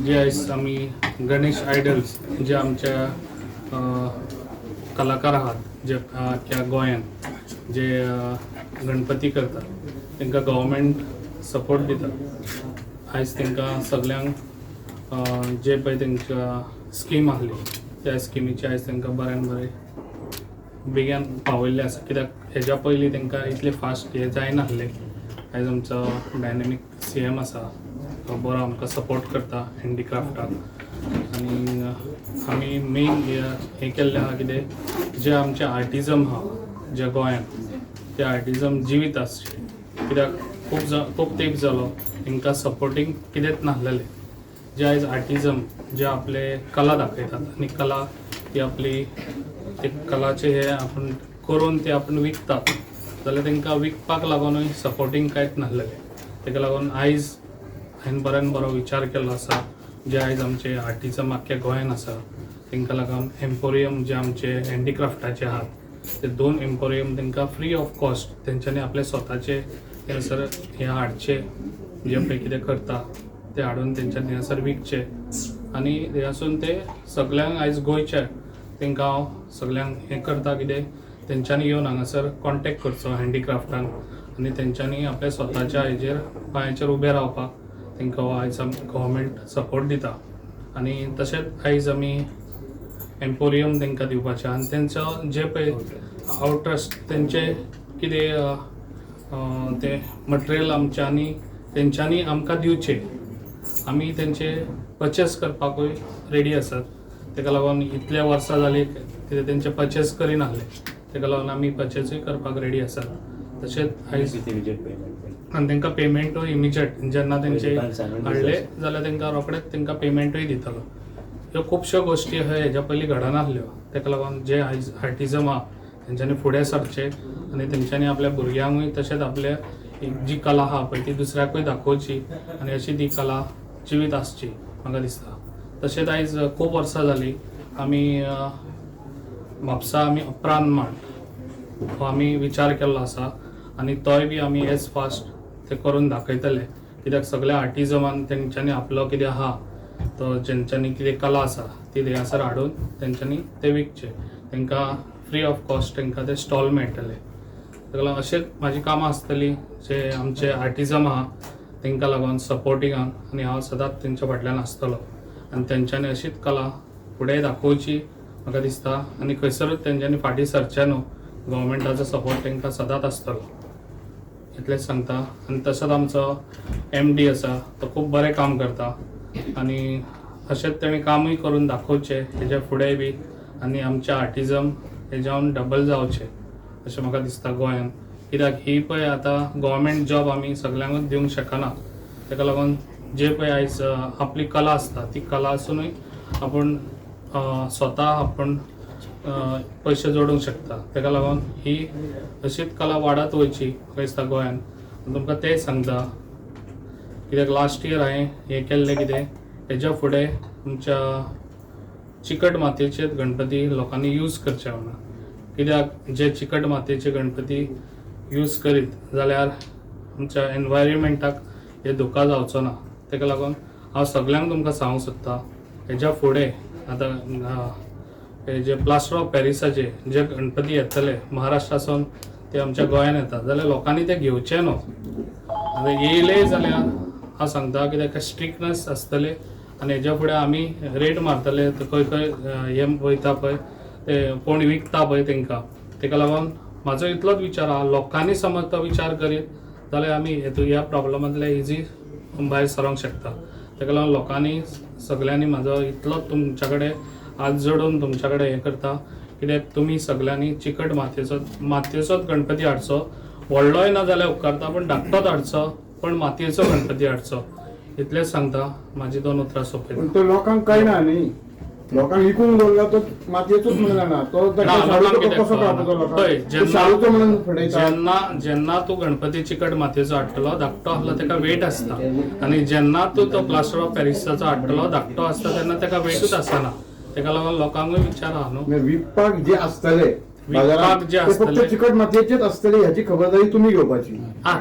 जे आयज आमी गणेश आयडल्स जे आमच्या कलाकार आहात जे त्या गोंयांत जे गणपती करतात तांकां गव्हर्मेंट सपोर्ट दिता। आयज तांकां सगल्यांक जे पळय तांकां स्कीम आहली त्या स्किमीचे आयज तांकां बऱ्यान बरें बेगीन पावयल्ले आसा, कित्याक हेज्या पयलीं तांकां इतले फास्ट हे जायनासलें। आयज आमचो डायनेमीक CM आसा, तो बरो आमकां सपोर्ट करता हँडीक्राफ्टाक। आनी आमी मेन हें केल्लें आहा कितें जे आमचे आर्टिजम आहा जे गोंयांत ते आर्टिजम जिवीत आसचे, कित्याक खूब तेंप जालो तांकां सपोर्टींग कितेंच नासलेलें। जे आयज आर्टिजम जे आपले कला दाखयतात आनी कला ती आपली ते कलाचे हे आपण करून ते आपण विकतात, जाल्यार तांकां विकपाक लागूनय सपोर्टींग कांयच नासलेलें। ताका लागून आयज हांवें बऱ्यान बरो विचार केल्लो आसा, जे आयज आमचे आर्टिजम आख्ख्या गोंयांत आसा तांकां लागून एम्पोरियम जे आमचे हँडीक्राफ्टाचे आहात ते 2 एम्पोरियम तांकां फ्री ऑफ कॉस्ट तेंच्यांनी आपले स्वताचे हांगासर हे हाडचे, जे पळय कितें करता ते हाडून तेंच्यांनी हांगासर विकचे। आनी हेसून ते सगल्यांक आयज गोंयचे तांकां हांव सगल्यांक हें करता कितें तेंच्यांनी येवन हांगासर कॉन्टेक्ट करचो हँडीक्राफ्टान आनी तेंच्यांनी आपल्या स्वताच्या हेजेर पांयाचेर उबे रावपाक तांकां आयज गव्हर्मेंट सपोर्ट दिता। आनी तशेंच आयज आमी एम्पोरियम तांकां दिवपाचें आनी तेंचो जे पळय आउटरस्ट तेंचे कितें ते मटेरियल आमच्यांनी तेंच्यांनी आमकां दिवचे, आमी तेंचे परचेस करपाकूय रेडी आसात। ताका लागून इतले वर्सां जालीं कितें तेंचे परचेस करिनासले, ताका लागून आमी परचेसूय करपाक रेडी आसात। तशेंच आयज आनी तांकां पेमेंटूय इमिजिएट जेन्ना तेंचे हाडले जाल्यार तांकां रोखडेच तांकां पेमेंटूय दितलो। ह्यो खुबश्यो गोश्टी आहा हेज्या पयलीं घडनासल्यो, ताका लागून जे आयज आर्टिजम आहा तेंच्यांनी फुडें सरचें आनी तेंच्यांनी आपल्या भुरग्यांकूय तशेंच आपल्या जी कला आहा पळय ती दुसऱ्याकूय दाखोवची आनी अशी ती कला जिवीत आसची म्हाका दिसता। तशेंच आयज खूब वर्सां जालीं आमी म्हापसा आमी अप्रान मांड हो आमी विचार केल्लो आसा आनी तोय बी आमी एज फास्ट ते करून दाखयतले, कित्याक सगळ्या आर्टिजमान तेंच्यांनी आपलो कितें आहा तो जेंच्यांनी कितें कला आसा ती हांगासर हाडून तेंच्यांनी ते विकचे, तांकां फ्री ऑफ कॉस्ट तांकां ते स्टॉल मेळटले। ताका लागून अशेंच म्हाजी कामां आसतलीं जे आमचे आर्टिजम आहा तांकां लागून सपोर्टिंगाक आनी हांव सदांच तेंच्या फाटल्यान आसतलो आनी तेंच्यांनी अशीच कला फुडें दाखोवची म्हाका दिसता आनी खंयसरूच तेंच्यांनी फाटीं सरचें न्हू, गव्हर्मेंटाचो सपोर्ट तांकां सदांच आसतलो इतलेंच सांगता। आनी तसोच आमचो MD आसा तो खूब बरें काम करता आनी अशेंच तेणें कामूय करून दाखोवचें हेजे फुडेंय बी आनी आमचे आर्टिजम हेज्यावन डबल जावचे अशें म्हाका दिसता गोंयांत, कित्याक ही पळय आतां गव्हर्मेंट जॉब आमी सगल्यांकूच दिवंक शकना। ताका लागून जे पळय आयज आपली कला आसता ती कला आसुनूय आपूण स्वता आपूण पयशे जोडूंक शकता। ताका लागून ही अशीच कला वाडत वयची म्हाका दिसता गोंयांत। तुमकां तें सांगता कित्याक लास्ट इयर हांवें हें केल्लें कितें हेज्या फुडें तुमच्या चिकट मातयेचेच गणपती लोकांनी यूज करचे म्हणून, कित्याक जे चिकट मातयेचे गणपती यूज करीत जाल्यार आमच्या एनवायरमेंटाक हे धोका जावचो ना। ताका लागून हांव सगल्यांक तुमकां सांगूंक सोदता हेज्या फुडें आतां हे जे प्लास्टर ऑफ पॅरिसाचे जे गणपती येतले महाराष्ट्रासून ते आमच्या गोंयांत येतात जाल्यार लोकांनी ते घेवचे न्हू। आतां येयले जाल्यार हांव सांगता कित्याक स्ट्रिक्टनेस आसतले आनी हेज्या फुडें आमी रेट मारतले खंय खंय हे वयता पळय ते कोण विकता पळय तांकां। ताका लागून म्हाजो इतलोच विचार आहा, लोकांनी समज तो विचार करीत जाल्यार आमी ह्या प्रॉब्लमांतले इजी भायर सरोंक शकता। ताका लागून लोकांनी सगल्यांनी म्हाजो इतलोच तुमच्या कडेन हात जोडून तुमच्या कडेन हें करता, कित्याक तुमी सगल्यांनी चिकट मातयेचोच गणपती हाडचो, व्हडलोय ना जाल्यार उपकारता पूण धाकटोच हाडचो पण मातयेचो गणपती हाडचो इतलेंच सांगता। म्हाजी 2 उतरां सोंपयता। तो लोकांक कळना न्ही, लोकांक विकून दवरला तो मातयेचोच म्हणून जाणा तो कसो कळपाचो लोकांक। जेन्ना तूं गणपती चिकट मातयेचो हाडटलो धाकटो आसलो ताका वेट आसता आनी जेन्ना तूं तो प्लास्टर ऑफ पॅरिसाचो हाडटलो धाकटो आसता तेन्ना ताका वेटूच आसना। ताका लागून लोकांकूय विचार आहा न्हू, विकपाक जे आसतले विकपाक जे ते फक्त आसतले चिकट मातयेचेच असतले ह्याची खबरदारी तुम्ही घेवपाची.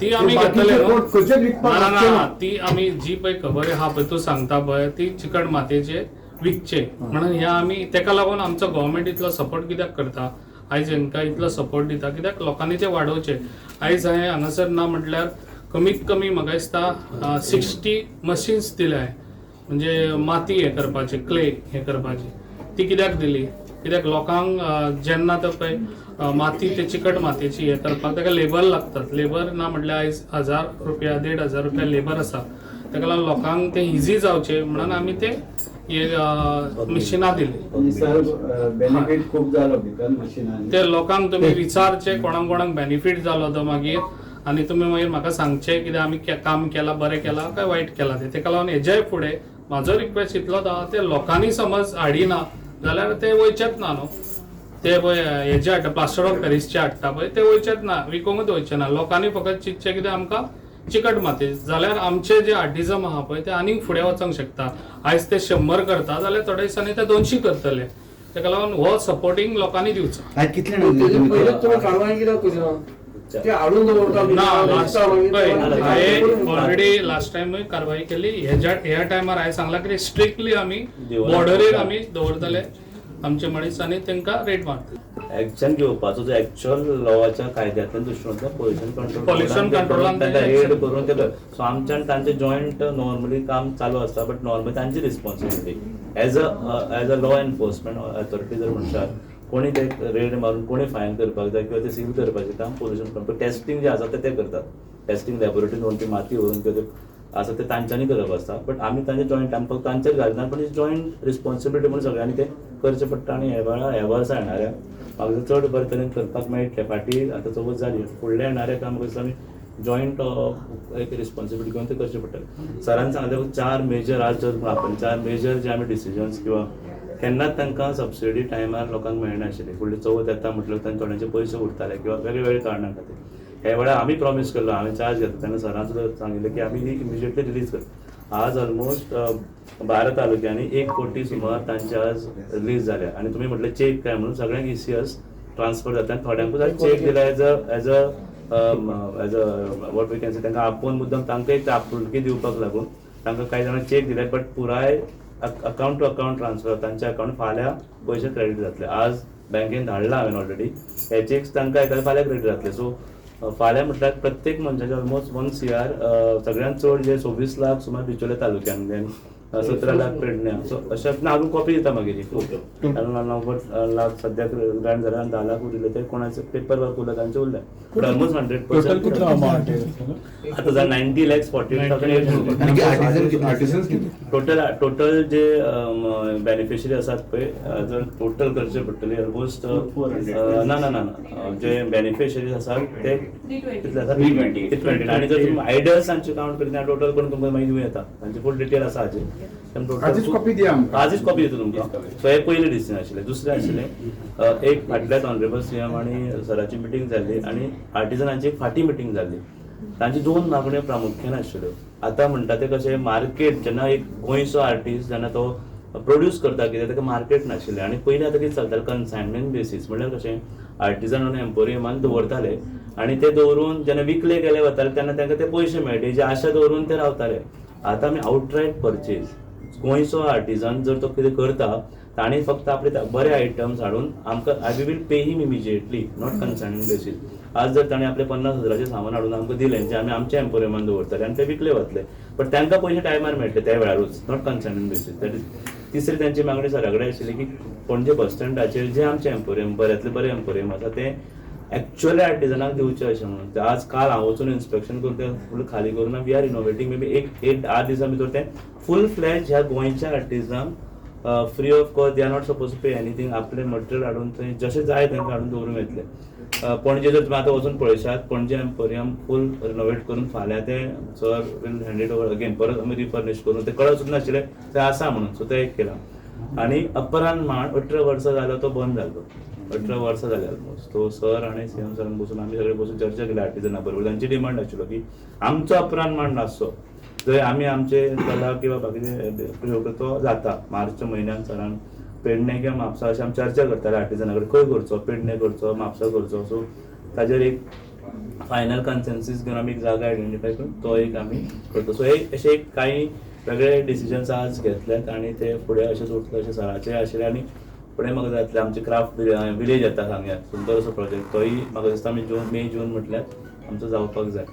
ती आमी बाकीचे घेतले कोण खंयचेच विकपाक ना शकचे ना. ती आमी जी पळय खबर आहा पळय तूं सांगता पळय ती चिकट मातयेचे विकचे म्हणून ह्या आमी तेका लागून आमचो गव्हर्मेंट इतलो सपोर्ट कित्याक करता आयज हांकां इतलो सपोर्ट दिता कित्याक लोकांनी ते वाडोवचे. आयज हांवें हांगासर ना म्हटल्यार कमीत कमी म्हाका दिसता 60 मशीन्स दिल्या म्हणजे माती हे करपाचे क्ले हे करपाची. ती कित्याक दिली कित्याक लोकांक जेन्ना तो पळय माती ते चिकट मातयेची हे करपाक ताका लेबर लागतात. लेबर ना म्हटल्यार आयज 1000 रुपया 1500 रुपया लेबर आसा ताका लागून लोकांक ते इझी जावचे म्हणून आमी ते मशिनां दिली. बेनिफिट खूप झालो भितर मशिनांनी. ते लोकांक तुमी विचारचे कोणाक कोणाक बेनिफीट जालो तो मागीर आनी तुमी मागीर म्हाका सांगचे कित्याक आमी काम केला बरें केला काय वायट केला ते. तेका लागून हेजेय फुडें म्हाजो रिक्वेस्ट इतलोच आहा ते लोकांनी समज हाडिना जाल्यार ते वयचेच ना न्हू. ते पळय हेजे हाडटा प्लास्टर ऑफ पॅरिसचे हाडटा पळय ते वयचेच ना विकूंकच वयचे ना. लोकांनी फकत चिंतचे कितें आमकां चिकट माती जाल्यार आमचे जे आर्टिझम आहा पळय ते आनीक फुडें वचूंक शकता. आयज ते 100 करता जाल्यार थोड्या दिसांनी ते 200 करतले. तेका लागून हो सपोर्टिंग लोकांनी दिवचो. आज कितले पयलेच तुमी कारवाई कित्याक करिना ते हाडून दवरता ऑलरेडी लास्ट टाइम कारवाई केली. ह्या टायमार हांवें सांगलां की स्ट्रिक्टली आमी बॉर्डरीर आमी दवरतले आमचे मनीस आनी तांकां रेट मारतले. एक्शन घेवपाचो जो एक्च्युअल लॉच्या कायद्यांतल्यान दृश्टीकोनांतल्यान Pollution control तांकां रेड करून ते सो आमचे आनी तांचे जॉयंट नॉर्मली काम चालू आसता बट नॉर्मली तांची responsibility as a law enforcement authority जर म्हणशात कोणी ते रेड मारून कोणी फायन करपाक जाय किंवा ते सील करपाचें काम पोल्युशन कंट्रोल टेस्टिंग जे आसा ते करतात. टेस्टिंग लॅबोरेटरीन व्हरून ती माती व्हरून किंवा आसा ते तांच्यांनी करप आसता बट आमी तांचे जॉयंट आमी फक्त तांचेर घालना पण जॉयंट रिस्पॉन्सिबिलिटी म्हणून सगळ्यांनी ते करचें पडटा. आनी ह्या वर्सा येणाऱ्या म्हाका चड बरे तरेन करपाक मेळटलें. फाटीं आतां चवथ जाली फुडल्या येणाऱ्या काम करता आमी जॉयंट एक रिस्पॉन्सिबिलिटी घेवन ते करचें पडटलें. सरान सांगलें 4 मेजर आज जर आपण 4 मेजर जे आमी डिसिजन्स किंवा केन्नाच तांकां सबसिडी टायमार लोकांक मेळनाशिल्ली. फुडली चवथ येता म्हटल्यार तांचे थोड्यांचे पयशे उरताले किंवा वेगवेगळे कारणां खातीर. हे वेळार आमी प्रॉमीस केल्लो हांवें चार्ज घेतलो तेन्ना सरान सुद्दां सांगिल्लें की आमी ही इमिजिएटली रिलीज करता. आज ऑलमोस्ट 12 तालुक्यांनी 1 कोटी सुमार तांचे आज रिलीज जाल्या. आनी तुमी म्हटलें चेक काय म्हणून सगळ्यांक ECS ट्रान्सफर जाता आनी थोड्यांकूच आज चेक दिला as a what we can say तांकां आपोवन मुद्दम तांकां एक आपुलकी दिवपाक लागून तांकां कांय जाणांक चेक दिले बट पुराय अकाउंट टू अकाउंट ट्रान्सफर तांच्या अकाउंट फाल्यां पयशे क्रेडीट जातले. आज बँकेन धाडला हांवें ऑलरेडी हे चेक्स तांकां येताले फाल्यां क्रेडीट जातले. सो फाल्यां म्हटल्यार प्रत्येक मनशाचे ऑलमोस्ट 1 CR सगळ्यांत चड जे 26 लाख सुमार बिचोले तालुक्यान देन 17 लाख पेडण्यां. सो अशें हांव कॉपी दिता मागीर 90 लाख सद्याक ग्रांट जाल्या आनी 10 लाख उरिल्ले ते कोणाचे पेपर वर्क उरला तांचे उरले बट ऑलमोस्ट 100% आतां जाल 90 lakhs 48,800 टोटल जे बेनिफिशरी आसात पळय जर टोटल करचे पडटली ऑलमोस्ट ना जे बेनिफिशरीज आसात ते कितले आसा 320 आनी जर तुमी आयडियल्सांचे काउंट करीत टोटल करून तुमकां मागीर दिवं येता तांचे फूल डिटेल आसा हाजे आजच कॉपी दिया आमकां. आजच कॉपी दिता तुमकां. सो हे पयले डिसिजन आशिल्लें. दुसरें आशिल्लें एक फाटल्याच ऑनरेबल CM आनी सराची मिटींग जाल्ली आनी आर्टिजनांची एक फाटी मिटींग जाल्ली. तांची 2 मागण्यो प्रामुख्यान आशिल्ल्यो. आतां म्हणटा ते कशें मार्केट जेन्ना एक गोंयचो आर्टिस्ट जेन्ना तो प्रोड्यूस करता कित्याक ताका मार्केट नाशिल्लें आनी पयलीं आतां कितें चलतालें कन्सायनमेंट बेसीस म्हणल्यार कशें आर्टिजन आनी एम्पोरियमान दवरताले आनी ते दवरून जेन्ना विकले गेले वताले तेन्ना तांकां ते पयशे मेळटे हेजी आशा दवरून ते रावताले. आतां आमी आवटरायट परचेज गोंयचो आर्टिजन जर तो कितें करता ताणी फक्त आपले बरे आयटम्स हाडून आमकां I will pay him immediately not consigning basis. आज जर ताणें आपले 50,000चे सामान हाडून आमकां दिलें जे आमी आमच्या एम्पोरियमान दवरतले आनी ते विकले वतले बट तांकां पयशे टायमार मेळटले त्या वेळारूच not consigning basis. That is तिसरी तांची मागणी सरा कडेन आशिल्ली की पणजे बस स्टँडाचेर जे आमचे एम्पोरियम बऱ्यांतले बरे एम्पोरियम आसा ते एक्च्युअली आर्टिजनाक दिवचे अशें म्हणून. आज काल हांव वचून इन्स्पेक्शन करून ते फूल खाली करून वी आर इनोवेटींग मे बी 8 दिसां भितर ते फूल फ्लॅज ह्या गोंयच्या आर्टिजनाक free of cost they are not suppose to pay anything. आपले मटेरियल हाडून थंय जशें जाय तांकां हाडून दवरूंक येतले. पणजे जर तुमी आतां वचून पळयशात पणजे एम्पोरियम फूल रिनोवेट करून फाल्यां ते sir will hand over again परत आमी रिफर्निश करून ते कळत सुद्दां नाशिल्लें ते आसा म्हणून. सो ते एक केलां. आनी अपरान मांड 18 वर्सां जालो तो बंद जालो. 18 वर्सां जाली ऑलमोस्ट. तो सर आनी CM सरान बसून आमी सगळे बसून चर्चा केली आर्टिजना बरोबर. तांची डिमांड आशिल्लो की आमचो अपरान मांड नासचो जंय आमी आमचे कला किंवा बाकीचे तो जाता. मार्चच्या म्हयन्यान सरान पेडणे किंवा म्हापसा अशें आमी चर्चा करताले आर्टिजना कडेन खंय करचो, पेडणे करचो, म्हापसा करचो. सो ताजेर एक फायनल कन्सेन्सीस घेवन आमी एक जागा आयडेंटिफाय करून तो एक आमी करतो. सो अशे एक काही वेगळे डिसिजन्स आज घेतल्यात आनी ते फुडें अशेंच उरतले अशें सराचें आशिल्लें. आनी फुडें म्हाका जातलें आमचे क्राफ्ट विलेज येता हांगा सुंदर असो प्रोजेक्ट, तोय म्हाका दिसता आमी मे जून म्हटल्यार आमचो जावपाक जाय.